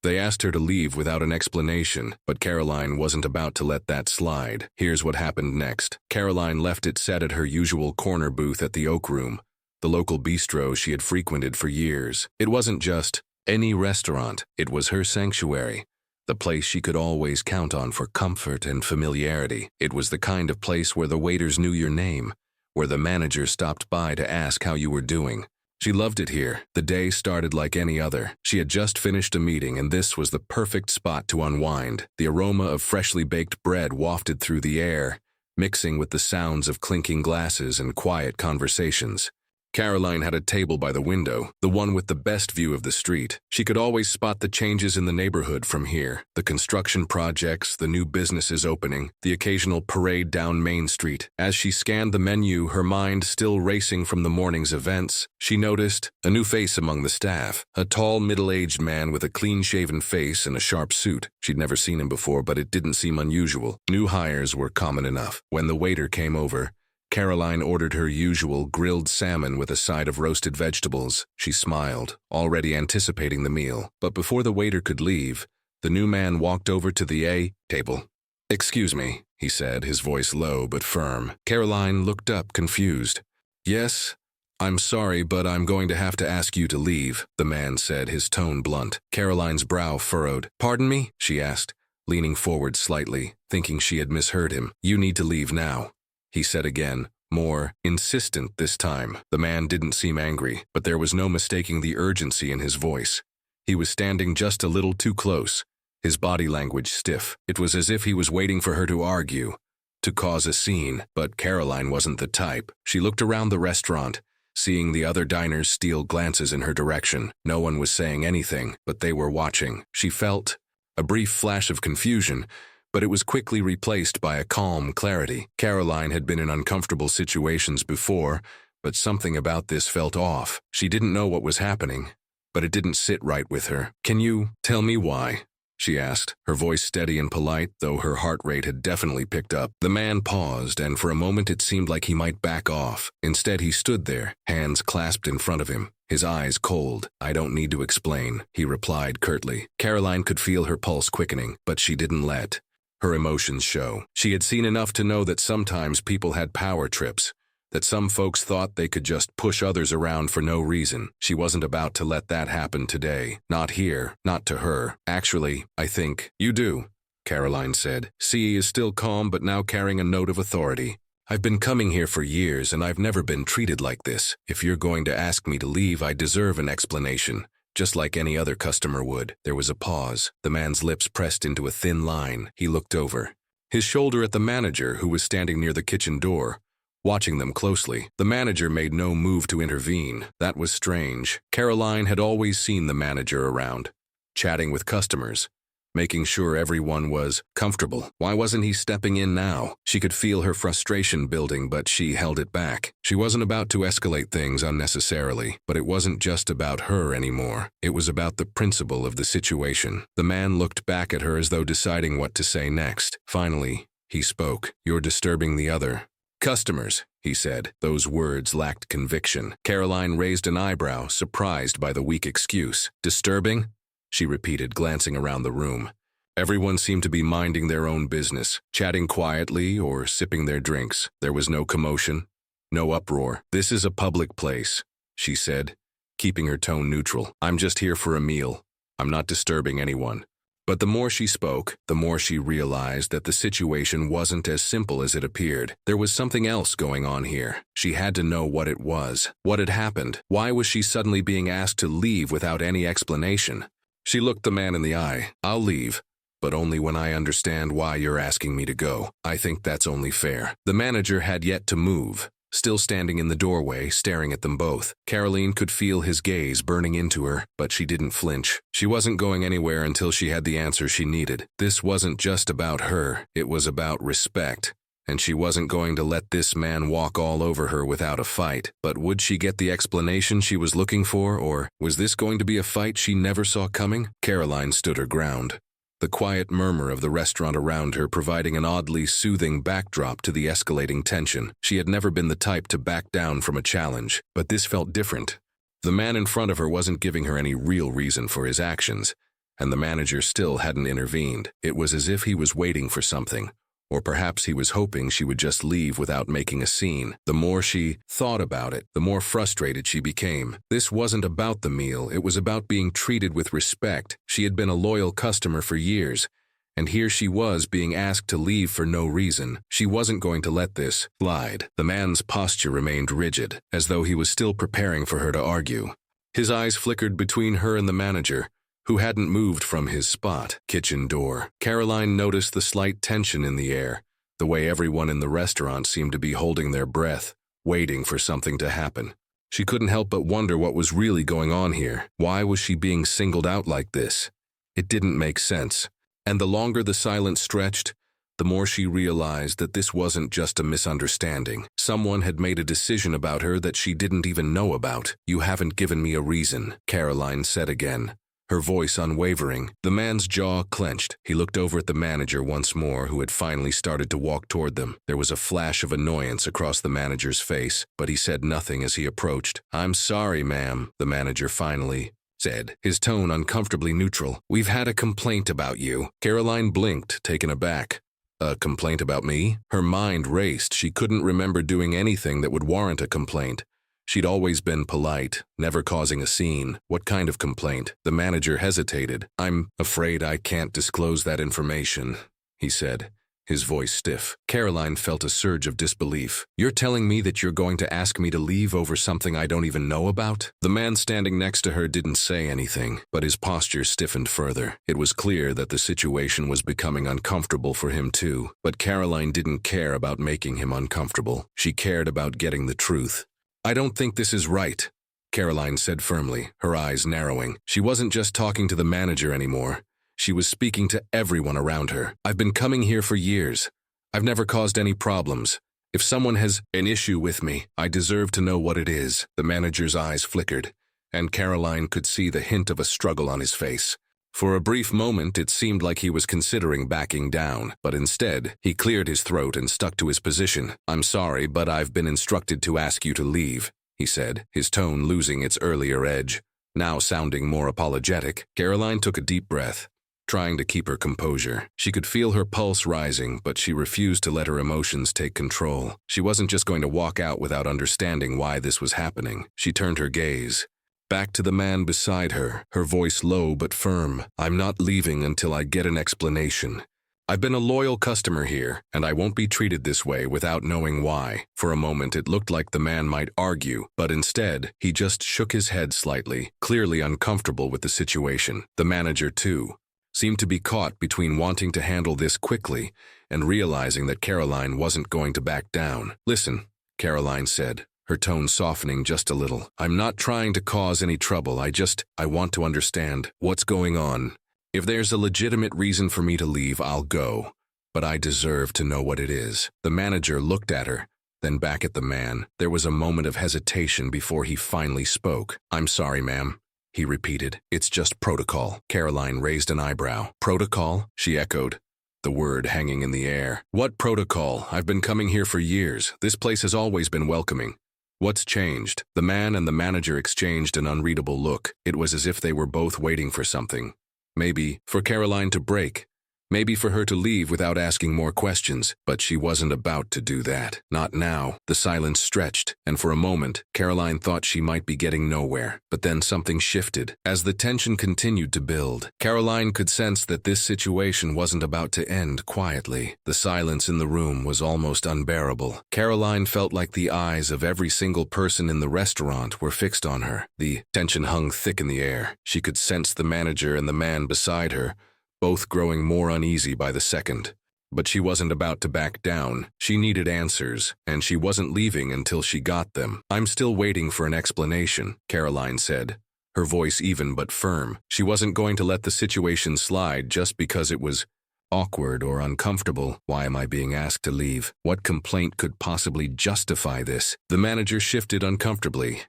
They asked her to leave without an explanation, but Karoline wasn't about to let that slide. Here's what happened next. Karoline left it set at her usual corner booth at the Oak Room, the local bistro she had frequented for years. It wasn't just any restaurant, it was her sanctuary. The place she could always count on for comfort and familiarity. It was the kind of place where the waiters knew your name, where the manager stopped by to ask how you were doing. She loved it here. The day started like any other. She had just finished a meeting, and this was the perfect spot to unwind. The aroma of freshly baked bread wafted through the air, mixing with the sounds of clinking glasses and quiet conversations. Karoline had a table by the window, the one with the best view of the street. She could always spot the changes in the neighborhood from here. The construction projects, the new businesses opening, the occasional parade down Main Street. As she scanned the menu, her mind still racing from the morning's events, she noticed a new face among the staff. A tall, middle-aged man with a clean-shaven face and a sharp suit. She'd never seen him before, but it didn't seem unusual. New hires were common enough. When the waiter came over, Karoline ordered her usual grilled salmon with a side of roasted vegetables. She smiled, already anticipating the meal. But before the waiter could leave, the new man walked over to the A table. "Excuse me," he said, his voice low but firm. Karoline looked up, confused. "Yes, I'm sorry, but I'm going to have to ask you to leave," the man said, his tone blunt. Karoline's brow furrowed. "Pardon me?" she asked, leaning forward slightly, thinking she had misheard him. "You need to leave now," he said again, more insistent this time. The man didn't seem angry, but there was no mistaking the urgency in his voice. He was standing just a little too close, his body language stiff. It was as if he was waiting for her to argue, to cause a scene, but Karoline wasn't the type. She looked around the restaurant, seeing the other diners steal glances in her direction. No one was saying anything, but they were watching. She felt a brief flash of confusion, but it was quickly replaced by a calm clarity. Karoline had been in uncomfortable situations before, but something about this felt off. She didn't know what was happening, but it didn't sit right with her. "Can you tell me why?" she asked, her voice steady and polite, though her heart rate had definitely picked up. The man paused, and for a moment it seemed like he might back off. Instead, he stood there, hands clasped in front of him, his eyes cold. "I don't need to explain," he replied curtly. Karoline could feel her pulse quickening, but she didn't let her emotions show. She had seen enough to know that sometimes people had power trips, that some folks thought they could just push others around for no reason. She wasn't about to let that happen today. Not here, not to her. "Actually, I think you do," Karoline said. She is still calm but now carrying a note of authority. "I've been coming here for years and I've never been treated like this. If you're going to ask me to leave, I deserve an explanation. Just like any other customer would." There was a pause. The man's lips pressed into a thin line. He looked over, his shoulder at the manager, who was standing near the kitchen door, watching them closely. The manager made no move to intervene. That was strange. Karoline had always seen the manager around, chatting with customers, making sure everyone was comfortable. Why wasn't he stepping in now? She could feel her frustration building, but she held it back. She wasn't about to escalate things unnecessarily, but it wasn't just about her anymore. It was about the principle of the situation. The man looked back at her as though deciding what to say next. Finally, he spoke. "You're disturbing the other customers," he said. Those words lacked conviction. Karoline raised an eyebrow, surprised by the weak excuse. "Disturbing?" she repeated, glancing around the room. Everyone seemed to be minding their own business, chatting quietly or sipping their drinks. There was no commotion, no uproar. "This is a public place," she said, keeping her tone neutral. "I'm just here for a meal. I'm not disturbing anyone." But the more she spoke, the more she realized that the situation wasn't as simple as it appeared. There was something else going on here. She had to know what it was. What had happened? Why was she suddenly being asked to leave without any explanation? She looked the man in the eye. "I'll leave, but only when I understand why you're asking me to go. I think that's only fair." The manager had yet to move, still standing in the doorway, staring at them both. Karoline could feel his gaze burning into her, but she didn't flinch. She wasn't going anywhere until she had the answer she needed. This wasn't just about her, it was about respect. And she wasn't going to let this man walk all over her without a fight. But would she get the explanation she was looking for, or was this going to be a fight she never saw coming? Karoline stood her ground, the quiet murmur of the restaurant around her providing an oddly soothing backdrop to the escalating tension. She had never been the type to back down from a challenge, but this felt different. The man in front of her wasn't giving her any real reason for his actions. and the manager still hadn't intervened. It was as if he was waiting for something, or perhaps he was hoping she would just leave without making a scene. The more she thought about it, the more frustrated she became. This wasn't about the meal, it was about being treated with respect. She had been a loyal customer for years, and here she was being asked to leave for no reason. She wasn't going to let this slide. The man's posture remained rigid, as though he was still preparing for her to argue. His eyes flickered between her and the manager, who hadn't moved from his spot. Kitchen door. Karoline noticed the slight tension in the air, the way everyone in the restaurant seemed to be holding their breath, waiting for something to happen. She couldn't help but wonder what was really going on here. Why was she being singled out like this? It didn't make sense. And the longer the silence stretched, the more she realized that this wasn't just a misunderstanding. Someone had made a decision about her that she didn't even know about. "You haven't given me a reason," Karoline said again, her voice unwavering. The man's jaw clenched. He looked over at the manager once more, who had finally started to walk toward them. There was a flash of annoyance across the manager's face, but he said nothing as he approached. "I'm sorry, ma'am," the manager finally said, his tone uncomfortably neutral. "We've had a complaint about you." Karoline blinked, taken aback. A complaint about me? Her mind raced. She couldn't remember doing anything that would warrant a complaint. She'd always been polite, never causing a scene. What kind of complaint? The manager hesitated. "I'm afraid I can't disclose that information," he said, his voice stiff. Karoline felt a surge of disbelief. "You're telling me that you're going to ask me to leave over something I don't even know about?" The man standing next to her didn't say anything, but his posture stiffened further. It was clear that the situation was becoming uncomfortable for him too. But Karoline didn't care about making him uncomfortable. She cared about getting the truth. "I don't think this is right," Karoline said firmly, her eyes narrowing. She wasn't just talking to the manager anymore. She was speaking to everyone around her. "I've been coming here for years. I've never caused any problems. If someone has an issue with me, I deserve to know what it is." The manager's eyes flickered, and Karoline could see the hint of a struggle on his face. For a brief moment, it seemed like he was considering backing down, but instead, he cleared his throat and stuck to his position. "I'm sorry, but I've been instructed to ask you to leave," he said, his tone losing its earlier edge, now sounding more apologetic. Karoline took a deep breath, trying to keep her composure. She could feel her pulse rising, but she refused to let her emotions take control. She wasn't just going to walk out without understanding why this was happening. She turned her gaze back to the man beside her, her voice low but firm. "I'm not leaving until I get an explanation. I've been a loyal customer here, and I won't be treated this way without knowing why." For a moment, it looked like the man might argue, but instead, he just shook his head slightly, clearly uncomfortable with the situation. The manager, too, seemed to be caught between wanting to handle this quickly and realizing that Karoline wasn't going to back down. "Listen," Karoline said, her tone softening just a little. "I'm not trying to cause any trouble. I want to understand what's going on. If there's a legitimate reason for me to leave, I'll go. But I deserve to know what it is." The manager looked at her, then back at the man. There was a moment of hesitation before he finally spoke. "I'm sorry, ma'am," he repeated. "It's just protocol." Karoline raised an eyebrow. "Protocol?" she echoed, the word hanging in the air. "What protocol? I've been coming here for years. This place has always been welcoming. What's changed?" The man and the manager exchanged an unreadable look. It was as if they were both waiting for something. Maybe for Karoline to break. Maybe for her to leave without asking more questions, but she wasn't about to do that. Not now. The silence stretched, and for a moment, Karoline thought she might be getting nowhere. But then something shifted. As the tension continued to build, Karoline could sense that this situation wasn't about to end quietly. The silence in the room was almost unbearable. Karoline felt like the eyes of every single person in the restaurant were fixed on her. The tension hung thick in the air. She could sense the manager and the man beside her, both growing more uneasy by the second. But she wasn't about to back down. She needed answers, and she wasn't leaving until she got them. "I'm still waiting for an explanation," Karoline said, her voice even but firm. She wasn't going to let the situation slide just because it was awkward or uncomfortable. "Why am I being asked to leave? What complaint could possibly justify this?" The manager shifted uncomfortably,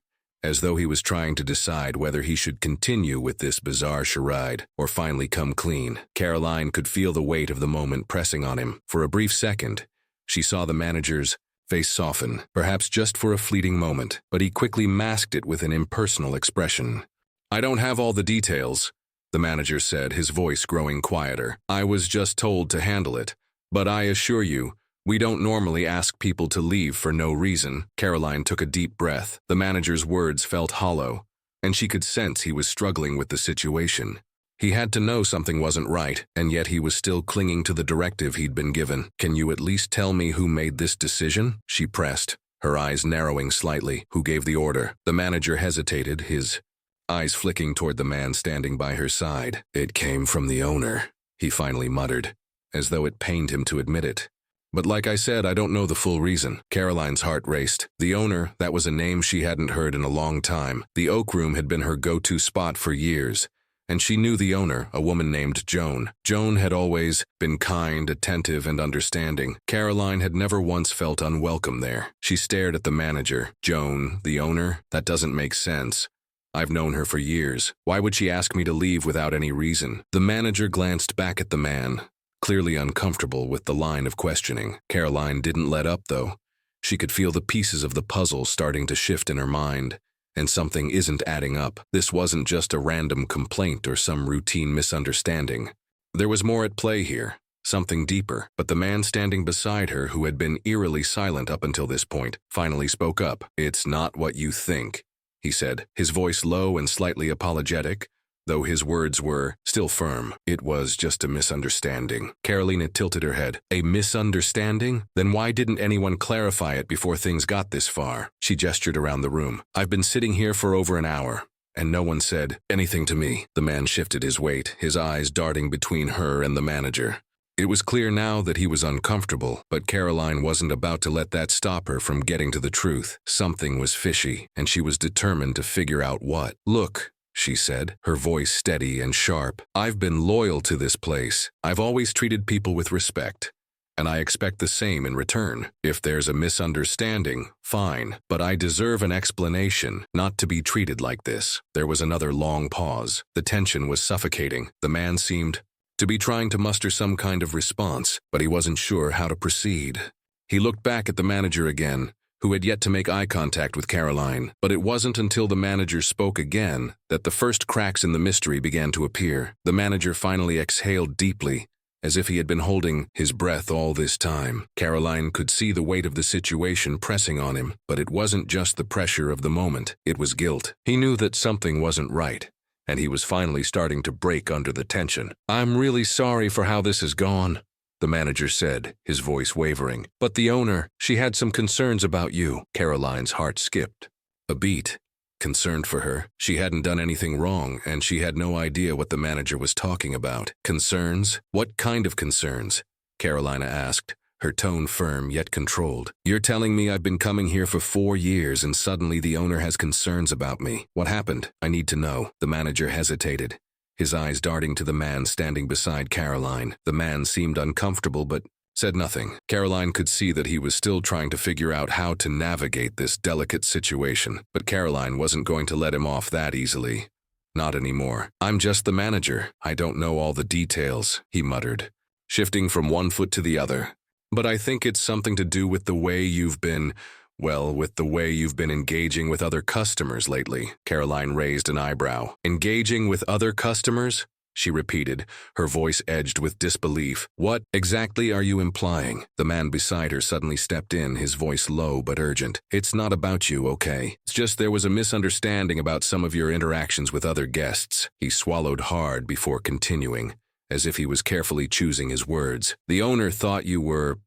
as though he was trying to decide whether he should continue with this bizarre charade or finally come clean. Karoline could feel the weight of the moment pressing on him. For a brief second, she saw the manager's face soften, perhaps just for a fleeting moment, but he quickly masked it with an impersonal expression. "I don't have all the details," the manager said, his voice growing quieter. "I was just told to handle it, but I assure you, we don't normally ask people to leave for no reason." Karoline took a deep breath. The manager's words felt hollow, and she could sense he was struggling with the situation. He had to know something wasn't right, and yet he was still clinging to the directive he'd been given. "Can you at least tell me who made this decision?" she pressed, her eyes narrowing slightly. "Who gave the order?" The manager hesitated, his eyes flicking toward the man standing by her side. "It came from the owner," he finally muttered, as though it pained him to admit it. "But like I said, I don't know the full reason." Karoline's heart raced. The owner, that was a name she hadn't heard in a long time. The Oak Room had been her go-to spot for years, and she knew the owner, a woman named Joan. Joan had always been kind, attentive, and understanding. Karoline had never once felt unwelcome there. She stared at the manager. "Joan, the owner? That doesn't make sense. I've known her for years. Why would she ask me to leave without any reason?" The manager glanced back at the man, clearly uncomfortable with the line of questioning. Karoline didn't let up, though. She could feel the pieces of the puzzle starting to shift in her mind, and something isn't adding up. This wasn't just a random complaint or some routine misunderstanding. There was more at play here, something deeper. But the man standing beside her, who had been eerily silent up until this point, finally spoke up. "It's not what you think," he said, his voice low and slightly apologetic, though his words were still firm. "It was just a misunderstanding." Karoline tilted her head. "A misunderstanding? Then why didn't anyone clarify it before things got this far?" She gestured around the room. "I've been sitting here for over an hour, and no one said anything to me." The man shifted his weight, his eyes darting between her and the manager. It was clear now that he was uncomfortable, but Karoline wasn't about to let that stop her from getting to the truth. Something was fishy, and she was determined to figure out what. "Look," she said, her voice steady and sharp. "I've been loyal to this place. I've always treated people with respect, and I expect the same in return. If there's a misunderstanding, fine, but I deserve an explanation, not to be treated like this." There was another long pause. The tension was suffocating. The man seemed to be trying to muster some kind of response, but he wasn't sure how to proceed. He looked back at the manager again, who had yet to make eye contact with Karoline. But it wasn't until the manager spoke again that the first cracks in the mystery began to appear. The manager finally exhaled deeply, as if he had been holding his breath all this time. Karoline could see the weight of the situation pressing on him, but it wasn't just the pressure of the moment, it was guilt. He knew that something wasn't right, and he was finally starting to break under the tension. "I'm really sorry for how this has gone," the manager said, his voice wavering. "But the owner, she had some concerns about you." Karoline's heart skipped a beat. Concerned for her. She hadn't done anything wrong, and she had no idea what the manager was talking about. "Concerns? What kind of concerns?" Karoline asked, her tone firm yet controlled. "You're telling me I've been coming here for 4 years and suddenly the owner has concerns about me. What happened? I need to know." The manager hesitated, his eyes darting to the man standing beside Karoline. The man seemed uncomfortable but said nothing. Karoline could see that he was still trying to figure out how to navigate this delicate situation, but Karoline wasn't going to let him off that easily. Not anymore. "I'm just the manager. I don't know all the details," he muttered, shifting from one foot to the other. "But I think it's something to do with the way you've been, with the way you've been engaging with other customers lately." Karoline raised an eyebrow. "Engaging with other customers?" she repeated, her voice edged with disbelief. "What exactly are you implying?" The man beside her suddenly stepped in, his voice low but urgent. "It's not about you, okay? It's just there was a misunderstanding about some of your interactions with other guests." He swallowed hard before continuing, as if he was carefully choosing his words. "The owner thought you were,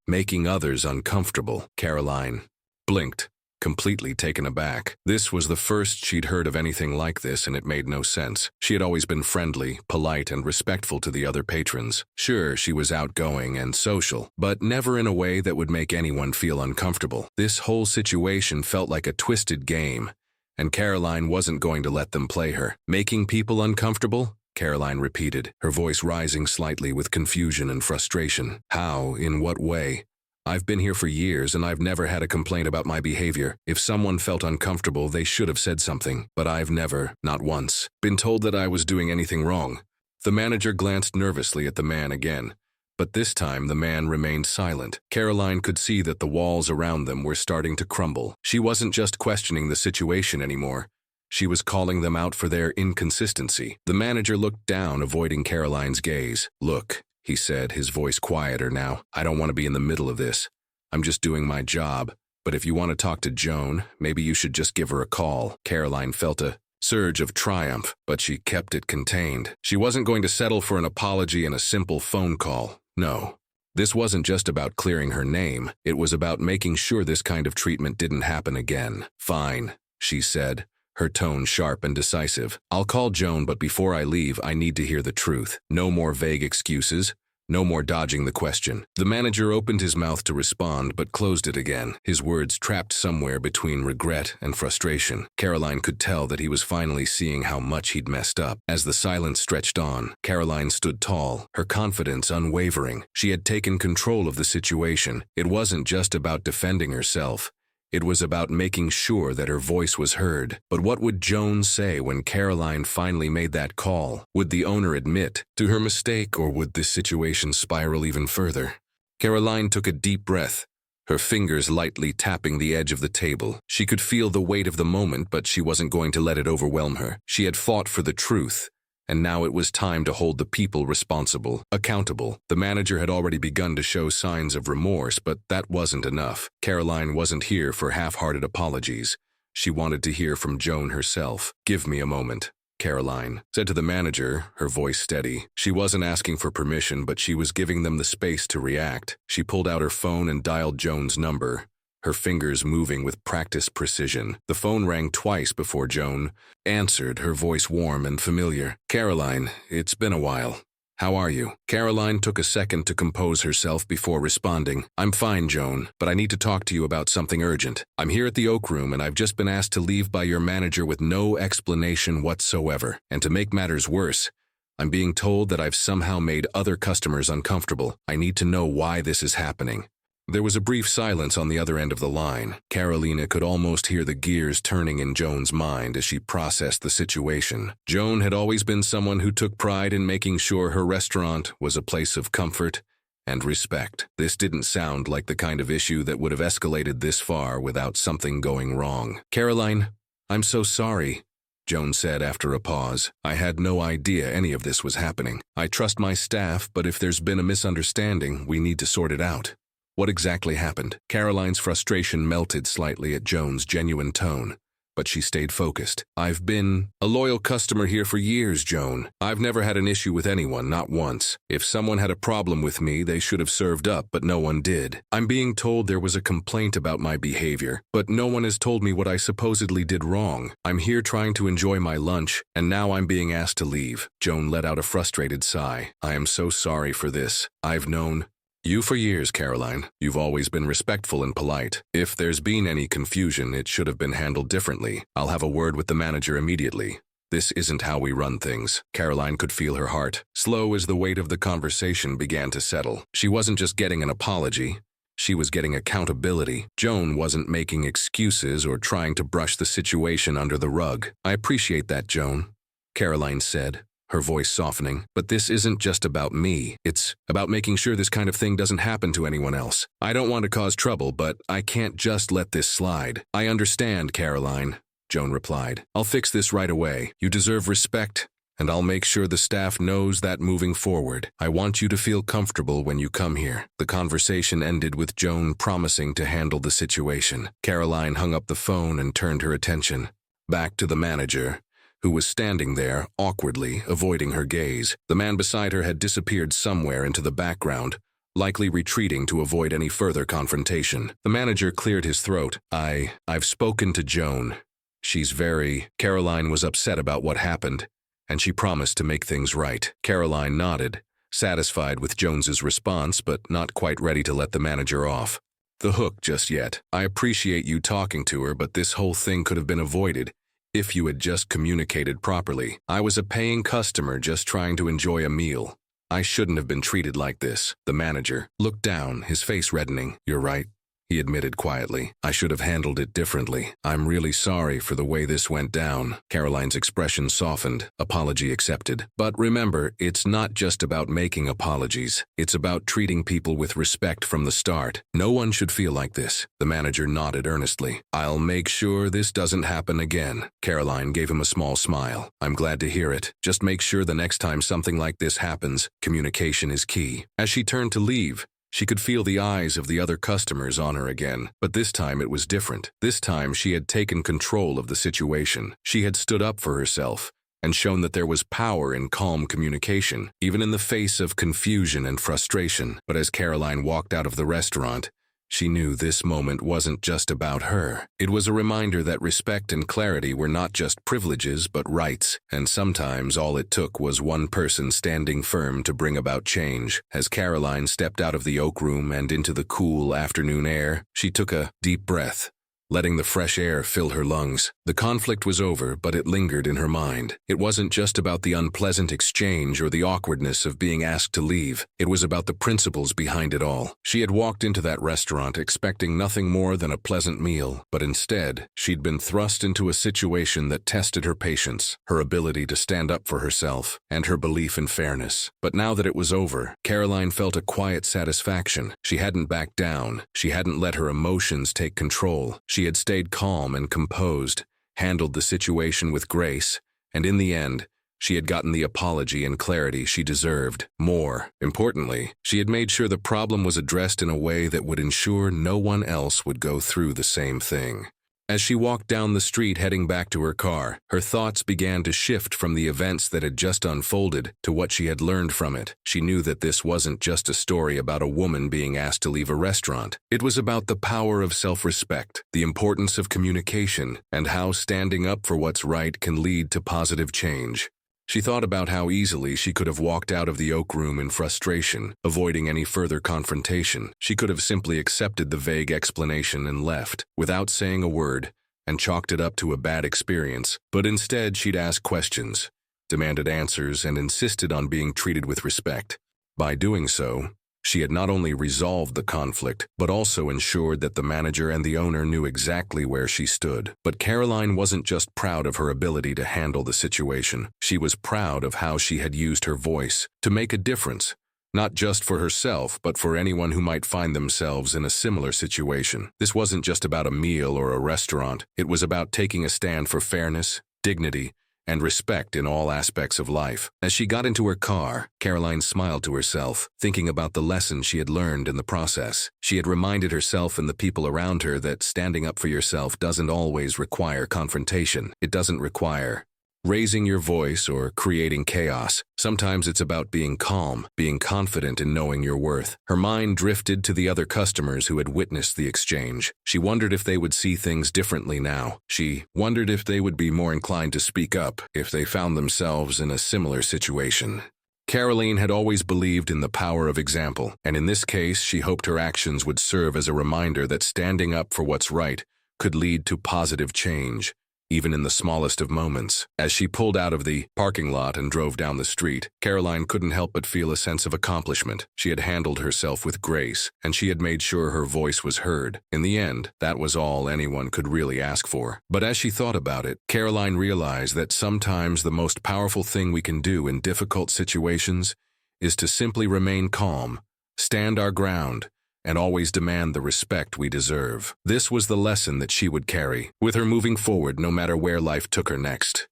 making others uncomfortable." Karoline blinked, completely taken aback. This was the first she'd heard of anything like this, and it made no sense. She had always been friendly, polite, and respectful to the other patrons. Sure, she was outgoing and social, but never in a way that would make anyone feel uncomfortable. This whole situation felt like a twisted game, and Karoline wasn't going to let them play her. "Making people uncomfortable?" Karoline repeated, her voice rising slightly with confusion and frustration. "How? In what way? I've been here for years and I've never had a complaint about my behavior. If someone felt uncomfortable, they should have said something. But I've never, not once, been told that I was doing anything wrong." The manager glanced nervously at the man again, but this time the man remained silent. Karoline could see that the walls around them were starting to crumble. She wasn't just questioning the situation anymore. She was calling them out for their inconsistency. The manager looked down, avoiding Karoline's gaze. "Look," he said, his voice quieter now. "I don't want to be in the middle of this. I'm just doing my job. But if you want to talk to Joan, maybe you should just give her a call." Karoline felt a surge of triumph, but she kept it contained. She wasn't going to settle for an apology and a simple phone call. No. This wasn't just about clearing her name. It was about making sure this kind of treatment didn't happen again. "Fine," she said, her tone sharp and decisive. "I'll call Joan, but before I leave, I need to hear the truth. No more vague excuses. No more dodging the question." The manager opened his mouth to respond, but closed it again, his words trapped somewhere between regret and frustration. Karoline could tell that he was finally seeing how much he'd messed up. As the silence stretched on, Karoline stood tall, her confidence unwavering. She had taken control of the situation. It wasn't just about defending herself. It was about making sure that her voice was heard. But what would Joan say when Karoline finally made that call? Would the owner admit to her mistake, or would this situation spiral even further? Karoline took a deep breath, her fingers lightly tapping the edge of the table. She could feel the weight of the moment, but she wasn't going to let it overwhelm her. She had fought for the truth, and now it was time to hold the people responsible, accountable. The manager had already begun to show signs of remorse, but that wasn't enough. Karoline wasn't here for half-hearted apologies. She wanted to hear from Joan herself. "Give me a moment," Karoline said to the manager, her voice steady. She wasn't asking for permission, but she was giving them the space to react. She pulled out her phone and dialed Joan's number, her fingers moving with practiced precision. The phone rang twice before Joan answered, her voice warm and familiar. "Karoline, it's been a while. How are you?" Karoline took a second to compose herself before responding. "I'm fine, Joan, but I need to talk to you about something urgent. I'm here at the Oak Room, and I've just been asked to leave by your manager with no explanation whatsoever. And to make matters worse, I'm being told that I've somehow made other customers uncomfortable. I need to know why this is happening." There was a brief silence on the other end of the line. Karoline could almost hear the gears turning in Joan's mind as she processed the situation. Joan had always been someone who took pride in making sure her restaurant was a place of comfort and respect. This didn't sound like the kind of issue that would have escalated this far without something going wrong. "Karoline, I'm so sorry," Joan said after a pause. "I had no idea any of this was happening. I trust my staff, but if there's been a misunderstanding, we need to sort it out." What exactly happened? Karoline's frustration melted slightly at Joan's genuine tone, but she stayed focused. "I've been a loyal customer here for years, Joan. I've never had an issue with anyone, not once. If someone had a problem with me, they should have served up, but no one did. I'm being told there was a complaint about my behavior, but no one has told me what I supposedly did wrong. I'm here trying to enjoy my lunch, and now I'm being asked to leave." Joan let out a frustrated sigh. "I am so sorry for this. I've known you for years, Karoline. You've always been respectful and polite. If there's been any confusion, it should have been handled differently. I'll have a word with the manager immediately. This isn't how we run things." Karoline could feel her heart slow as the weight of the conversation began to settle. She wasn't just getting an apology. She was getting accountability. Joan wasn't making excuses or trying to brush the situation under the rug. "I appreciate that, Joan," Karoline said, her voice softening. "But this isn't just about me. It's about making sure this kind of thing doesn't happen to anyone else. I don't want to cause trouble, but I can't just let this slide." "I understand, Karoline," Joan replied. "I'll fix this right away. You deserve respect, and I'll make sure the staff knows that moving forward. I want you to feel comfortable when you come here." The conversation ended with Joan promising to handle the situation. Karoline hung up the phone and turned her attention back to the manager, who was standing there, awkwardly, avoiding her gaze. The man beside her had disappeared somewhere into the background, likely retreating to avoid any further confrontation. The manager cleared his throat. I've spoken to Joan. Karoline was upset about what happened, and she promised to make things right." Karoline nodded, satisfied with Jones's response, but not quite ready to let the manager off the hook just yet. "I appreciate you talking to her, but this whole thing could have been avoided if you had just communicated properly. I was a paying customer just trying to enjoy a meal. I shouldn't have been treated like this." The manager looked down, his face reddening. "You're right. he admitted quietly. "I should have handled it differently. I'm really sorry for the way this went down." Karoline's expression softened. Apology accepted. "But remember, it's not just about making apologies. It's about treating people with respect from the start. No one should feel like this." The manager nodded earnestly. "I'll make sure this doesn't happen again." Karoline gave him a small smile. "I'm glad to hear it. Just make sure the next time something like this happens, communication is key." As she turned to leave, she could feel the eyes of the other customers on her again, but this time it was different. This time she had taken control of the situation. She had stood up for herself and shown that there was power in calm communication, even in the face of confusion and frustration. But as Karoline walked out of the restaurant, she knew this moment wasn't just about her. It was a reminder that respect and clarity were not just privileges but rights, and sometimes all it took was one person standing firm to bring about change. As Karoline stepped out of the oak room and into the cool afternoon air, she took a deep breath, letting the fresh air fill her lungs. The conflict was over, but it lingered in her mind. It wasn't just about the unpleasant exchange or the awkwardness of being asked to leave. It was about the principles behind it all. She had walked into that restaurant expecting nothing more than a pleasant meal, but instead, she'd been thrust into a situation that tested her patience, her ability to stand up for herself, and her belief in fairness. But now that it was over, Karoline felt a quiet satisfaction. She hadn't backed down. She hadn't let her emotions take control. She had stayed calm and composed, handled the situation with grace, and in the end, she had gotten the apology and clarity she deserved. More importantly, she had made sure the problem was addressed in a way that would ensure no one else would go through the same thing. As she walked down the street heading back to her car, her thoughts began to shift from the events that had just unfolded to what she had learned from it. She knew that this wasn't just a story about a woman being asked to leave a restaurant. It was about the power of self-respect, the importance of communication, and how standing up for what's right can lead to positive change. She thought about how easily she could have walked out of the oak room in frustration, avoiding any further confrontation. She could have simply accepted the vague explanation and left, without saying a word, and chalked it up to a bad experience. But instead, she'd asked questions, demanded answers, and insisted on being treated with respect. By doing so, she had not only resolved the conflict, but also ensured that the manager and the owner knew exactly where she stood. But Karoline wasn't just proud of her ability to handle the situation. She was proud of how she had used her voice to make a difference, not just for herself, but for anyone who might find themselves in a similar situation. This wasn't just about a meal or a restaurant. It was about taking a stand for fairness, dignity, and respect in all aspects of life. As she got into her car, Karoline smiled to herself, thinking about the lesson she had learned in the process. She had reminded herself and the people around her that standing up for yourself doesn't always require confrontation. It doesn't require raising your voice or creating chaos. Sometimes it's about being calm, being confident in knowing your worth. Her mind drifted to the other customers who had witnessed the exchange. She wondered if they would see things differently now. She wondered if they would be more inclined to speak up if they found themselves in a similar situation. Karoline had always believed in the power of example, and in this case, she hoped her actions would serve as a reminder that standing up for what's right could lead to positive change, even in the smallest of moments. As she pulled out of the parking lot and drove down the street, Karoline couldn't help but feel a sense of accomplishment. She had handled herself with grace, and she had made sure her voice was heard. In the end, that was all anyone could really ask for. But as she thought about it, Karoline realized that sometimes the most powerful thing we can do in difficult situations is to simply remain calm, stand our ground, and always demand the respect we deserve. This was the lesson that she would carry with her moving forward no matter where life took her next.